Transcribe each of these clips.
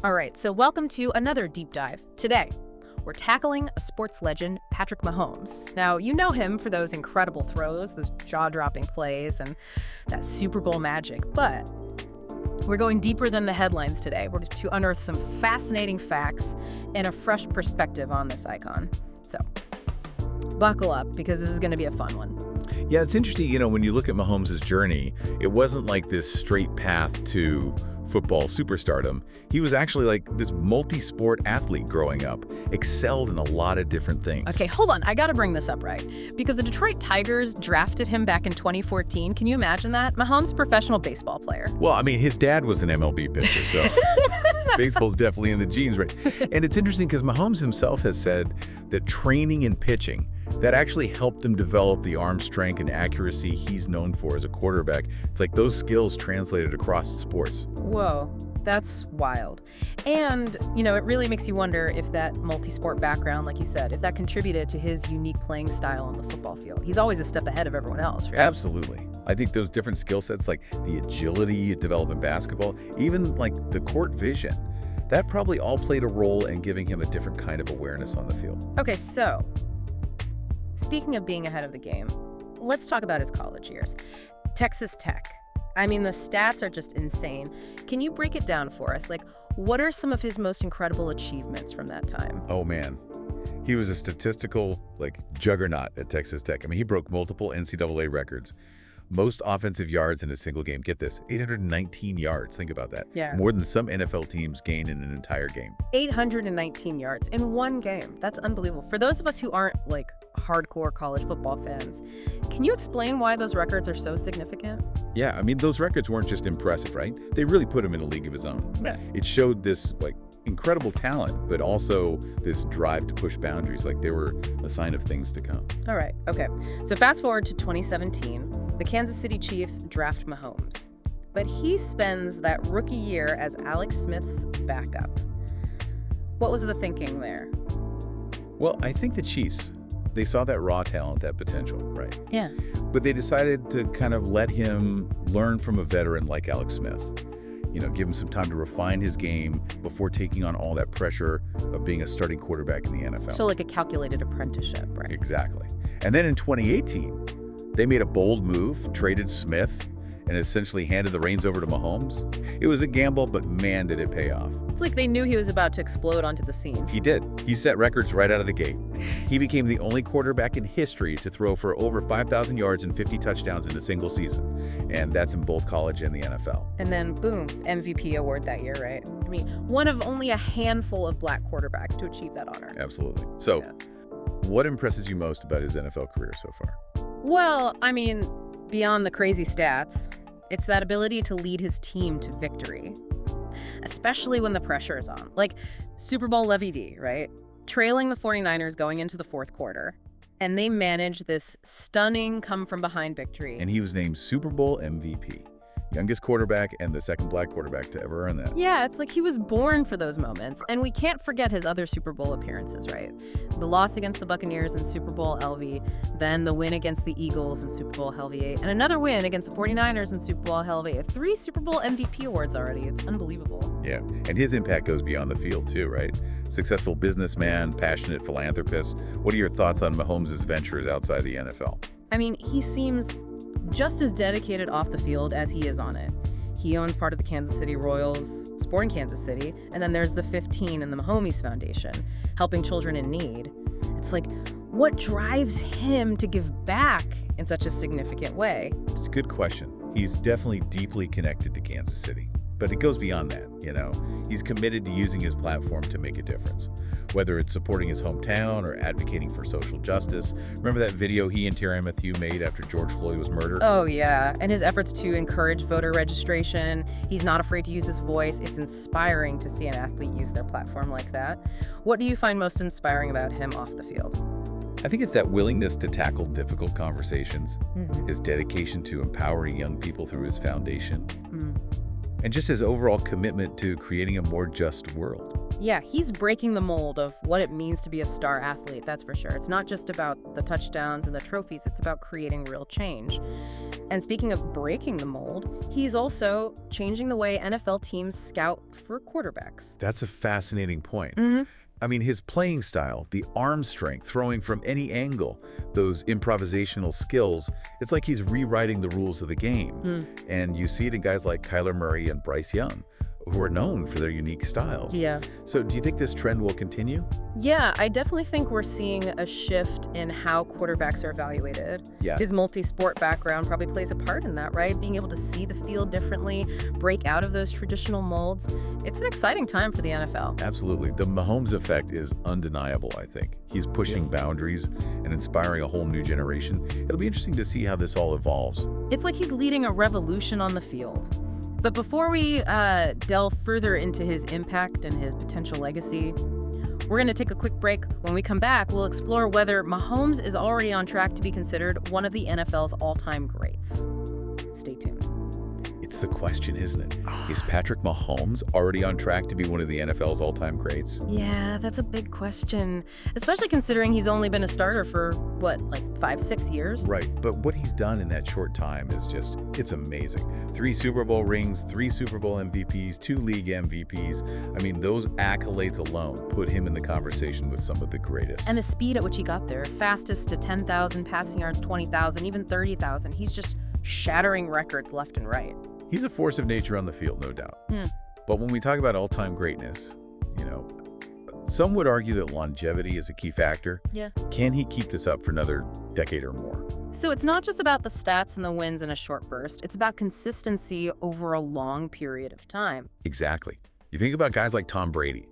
All right, so welcome to another deep dive. Today, we're tackling a sports legend, Patrick Mahomes. Now, you know him for those incredible throws, those jaw-dropping plays, and that Super Bowl magic, but we're going deeper than the headlines today. We're going to unearth some fascinating facts and a fresh perspective on this icon. So, buckle up, because this is going to be a fun one. Yeah, it's interesting, when you look at Mahomes' journey, it wasn't like this straight path to football superstardom. He was actually like this multi-sport athlete growing up, excelled in a lot of different things. Okay, hold on. I got to bring this up, right? Because the Detroit Tigers drafted him back in 2014. Can you imagine that? Mahomes, professional baseball player. Well, I mean, his dad was an MLB pitcher, so baseball's definitely in the genes, right? And it's interesting because Mahomes himself has said that training and pitching, that actually helped him develop the arm strength and accuracy he's known for as a quarterback. It's like those skills translated across sports. Whoa, that's wild. And, it really makes you wonder if that multi-sport background, like you said, if that contributed to his unique playing style on the football field. He's always a step ahead of everyone else, right? Absolutely. I think those different skill sets, like the agility you develop in basketball, even like the court vision, that probably all played a role in giving him a different kind of awareness on the field. Okay, so speaking of being ahead of the game, let's talk about his college years. Texas Tech. I mean, the stats are just insane. Can you break it down for us? Like, what are some of his most incredible achievements from that time? Oh, man. He was a statistical, juggernaut at Texas Tech. I mean, he broke multiple NCAA records. Most offensive yards in a single game. Get this, 819 yards. Think about that. Yeah. More than some NFL teams gain in an entire game. 819 yards in one game. That's unbelievable. For those of us who aren't, hardcore college football fans, can you explain why those records are so significant? Yeah, I mean, those records weren't just impressive, right? They really put him in a league of his own. Yeah. It showed this, incredible talent, but also this drive to push boundaries. They were a sign of things to come. All right, okay. So fast forward to 2017, the Kansas City Chiefs draft Mahomes. But he spends that rookie year as Alex Smith's backup. What was the thinking there? Well, I think the Chiefs, they saw that raw talent, that potential, right? Yeah. But they decided to kind of let him learn from a veteran like Alex Smith. Give him some time to refine his game before taking on all that pressure of being a starting quarterback in the NFL. So like a calculated apprenticeship, right? Exactly. And then in 2018, they made a bold move, traded Smith, and essentially handed the reins over to Mahomes. It was a gamble, but man, did it pay off. It's like they knew he was about to explode onto the scene. He did. He set records right out of the gate. He became the only quarterback in history to throw for over 5,000 yards and 50 touchdowns in a single season. And that's in both college and the NFL. And then, boom, MVP award that year, right? I mean, one of only a handful of black quarterbacks to achieve that honor. Absolutely. So, Yeah. What impresses you most about his NFL career so far? Well, I mean, beyond the crazy stats, it's that ability to lead his team to victory, especially when the pressure is on. Like Super Bowl Levy D, right? Trailing the 49ers going into the fourth quarter, and they manage this stunning come-from-behind victory. And he was named Super Bowl MVP. Youngest quarterback and the second black quarterback to ever earn that. Yeah, it's like he was born for those moments. And we can't forget his other Super Bowl appearances, right? The loss against the Buccaneers in Super Bowl LV, then the win against the Eagles in Super Bowl LVA, and another win against the 49ers in Super Bowl LVA. 3 Super Bowl MVP awards already. It's unbelievable. Yeah, and his impact goes beyond the field too, right? Successful businessman, passionate philanthropist. What are your thoughts on Mahomes' ventures outside the NFL? I mean, he seems just as dedicated off the field as he is on it. He owns part of the Kansas City Royals, Sporting Kansas City, and then there's the 15 and the Mahomes Foundation, helping children in need. It's like, what drives him to give back in such a significant way? It's a good question. He's definitely deeply connected to Kansas City, but it goes beyond that, He's committed to using his platform to make a difference, whether it's supporting his hometown or advocating for social justice. Remember that video he and Tyrann Mathieu made after George Floyd was murdered? Oh, yeah. And his efforts to encourage voter registration. He's not afraid to use his voice. It's inspiring to see an athlete use their platform like that. What do you find most inspiring about him off the field? I think it's that willingness to tackle difficult conversations, his dedication to empowering young people through his foundation, and just his overall commitment to creating a more just world. Yeah, he's breaking the mold of what it means to be a star athlete, that's for sure. It's not just about the touchdowns and the trophies, it's about creating real change. And speaking of breaking the mold, he's also changing the way NFL teams scout for quarterbacks. That's a fascinating point. Mm-hmm. I mean, his playing style, the arm strength, throwing from any angle, those improvisational skills, it's like he's rewriting the rules of the game. And you see it in guys like Kyler Murray and Bryce Young, who are known for their unique styles. Yeah. So do you think this trend will continue? Yeah, I definitely think we're seeing a shift in how quarterbacks are evaluated. Yeah. His multi-sport background probably plays a part in that, right? Being able to see the field differently, break out of those traditional molds. It's an exciting time for the NFL. Absolutely. The Mahomes effect is undeniable, I think. He's pushing boundaries and inspiring a whole new generation. It'll be interesting to see how this all evolves. It's like he's leading a revolution on the field. But before we delve further into his impact and his potential legacy, we're going to take a quick break. When we come back, we'll explore whether Mahomes is already on track to be considered one of the NFL's all-time greats. Stay tuned. It's the question, isn't it? Is Patrick Mahomes already on track to be one of the NFL's all-time greats? Yeah, that's a big question, especially considering he's only been a starter for, what, like 5-6 years? Right, but what he's done in that short time is just, it's amazing. 3 Super Bowl rings, 3 Super Bowl MVPs, 2 league MVPs. I mean, those accolades alone put him in the conversation with some of the greatest. And the speed at which he got there, fastest to 10,000 passing yards, 20,000, even 30,000. He's just shattering records left and right. He's a force of nature on the field, no doubt. But when we talk about all-time greatness, you know, some would argue that longevity is a key factor. Yeah. Can he keep this up for another decade or more? So it's not just about the stats and the wins in a short burst. It's about consistency over a long period of time. Exactly. You think about guys like Tom Brady.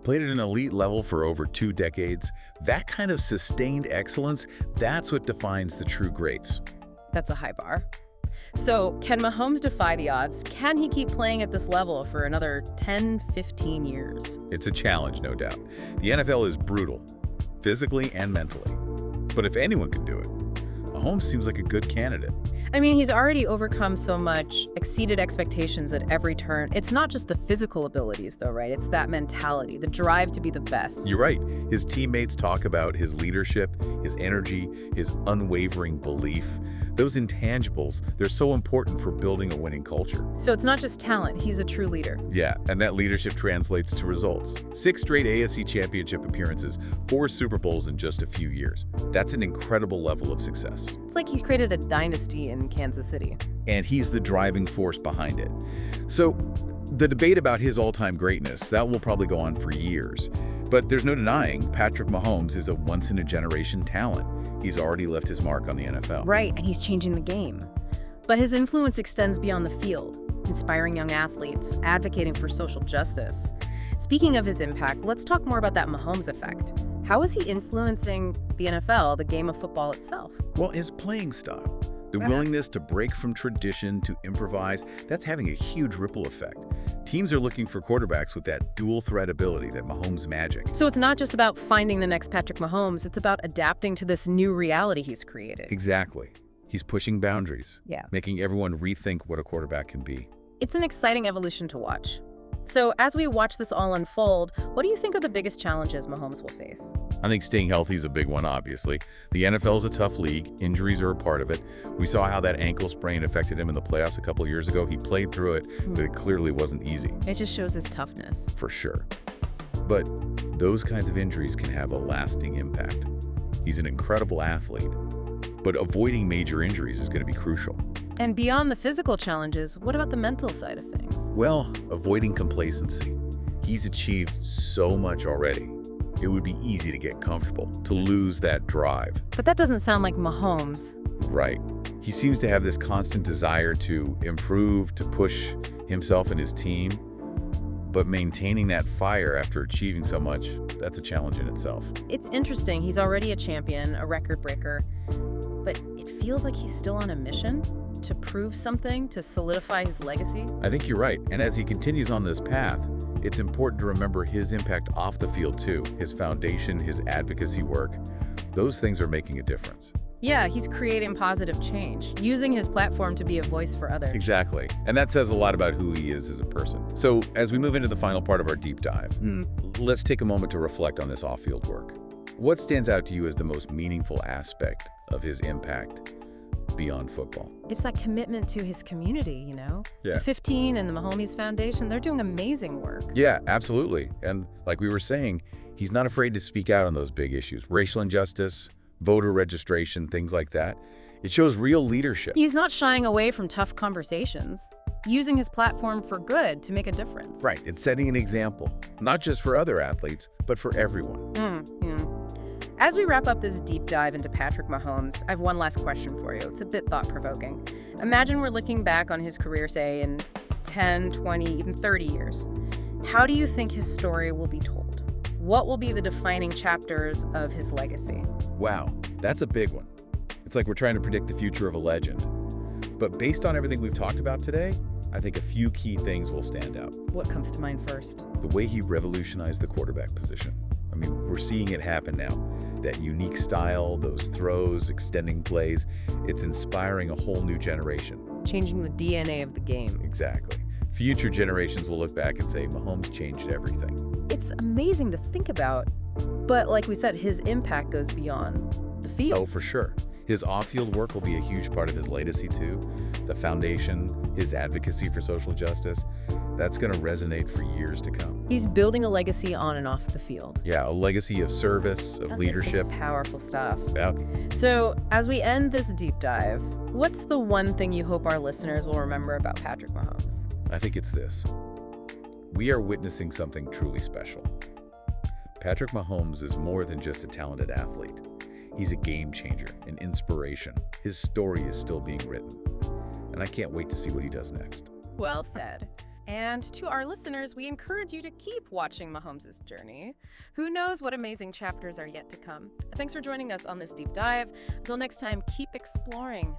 Played at an elite level for over 2 decades. That kind of sustained excellence, that's what defines the true greats. That's a high bar. So can Mahomes defy the odds? Can he keep playing at this level for another 10, 15 years? It's a challenge, no doubt. The NFL is brutal, physically and mentally. But if anyone can do it, Mahomes seems like a good candidate. I mean, he's already overcome so much, exceeded expectations at every turn. It's not just the physical abilities, though, right? It's that mentality, the drive to be the best. You're right. His teammates talk about his leadership, his energy, his unwavering belief. Those intangibles, they're so important for building a winning culture. So it's not just talent, he's a true leader. Yeah, and that leadership translates to results. 6 straight AFC Championship appearances, 4 Super Bowls in just a few years. That's an incredible level of success. It's like he's created a dynasty in Kansas City. And he's the driving force behind it. So the debate about his all-time greatness, that will probably go on for years. But there's no denying Patrick Mahomes is a once-in-a-generation talent. He's already left his mark on the NFL. Right, and he's changing the game. But his influence extends beyond the field, inspiring young athletes, advocating for social justice. Speaking of his impact, let's talk more about that Mahomes effect. How is he influencing the NFL, the game of football itself? Well, his playing style, the willingness to break from tradition, to improvise, that's having a huge ripple effect. Teams are looking for quarterbacks with that dual threat ability, that Mahomes magic. So it's not just about finding the next Patrick Mahomes, it's about adapting to this new reality he's created. Exactly. He's pushing boundaries, Yeah. making everyone rethink what a quarterback can be. It's an exciting evolution to watch. So as we watch this all unfold, what do you think are the biggest challenges Mahomes will face? I think staying healthy is a big one, obviously. The NFL is a tough league. Injuries are a part of it. We saw how that ankle sprain affected him in the playoffs a couple of years ago. He played through it, but it clearly wasn't easy. It just shows his toughness. For sure. But those kinds of injuries can have a lasting impact. He's an incredible athlete, but avoiding major injuries is going to be crucial. And beyond the physical challenges, what about the mental side of things? Well, avoiding complacency. He's achieved so much already. It would be easy to get comfortable, to lose that drive. But that doesn't sound like Mahomes. Right. He seems to have this constant desire to improve, to push himself and his team. But maintaining that fire after achieving so much, that's a challenge in itself. It's interesting. He's already a champion, a record breaker, but it feels like he's still on a mission to prove something, to solidify his legacy. I think you're right. And as he continues on this path, it's important to remember his impact off the field too. His foundation, his advocacy work, those things are making a difference. Yeah, he's creating positive change, using his platform to be a voice for others. Exactly. And that says a lot about who he is as a person. So as we move into the final part of our deep dive, let's take a moment to reflect on this off-field work. What stands out to you as the most meaningful aspect of his impact beyond football. It's that commitment to his community, you know? Yeah. The 15 and the Mahomes Foundation, they're doing amazing work. Yeah, absolutely. And like we were saying, he's not afraid to speak out on those big issues. Racial injustice, voter registration, things like that. It shows real leadership. He's not shying away from tough conversations, using his platform for good to make a difference. Right. It's setting an example, not just for other athletes, but for everyone. Yeah. As we wrap up this deep dive into Patrick Mahomes, I have one last question for you. It's a bit thought-provoking. Imagine we're looking back on his career, say, in 10, 20, even 30 years. How do you think his story will be told? What will be the defining chapters of his legacy? Wow, that's a big one. It's like we're trying to predict the future of a legend. But based on everything we've talked about today, I think a few key things will stand out. What comes to mind first? The way he revolutionized the quarterback position. I mean, we're seeing it happen now. That unique style, those throws, extending plays, it's inspiring a whole new generation. Changing the DNA of the game. Exactly. Future generations will look back and say, Mahomes changed everything. It's amazing to think about, but like we said, his impact goes beyond the field. Oh, for sure. His off-field work will be a huge part of his legacy, too. The foundation, his advocacy for social justice, that's going to resonate for years to come. He's building a legacy on and off the field. Yeah, a legacy of service, of leadership. This is powerful stuff. Yeah. So, as we end this deep dive, what's the one thing you hope our listeners will remember about Patrick Mahomes? I think it's this. We are witnessing something truly special. Patrick Mahomes is more than just a talented athlete. He's a game changer, an inspiration. His story is still being written. And I can't wait to see what he does next. Well said. And to our listeners, we encourage you to keep watching Mahomes' journey. Who knows what amazing chapters are yet to come. Thanks for joining us on this deep dive. Until next time, keep exploring.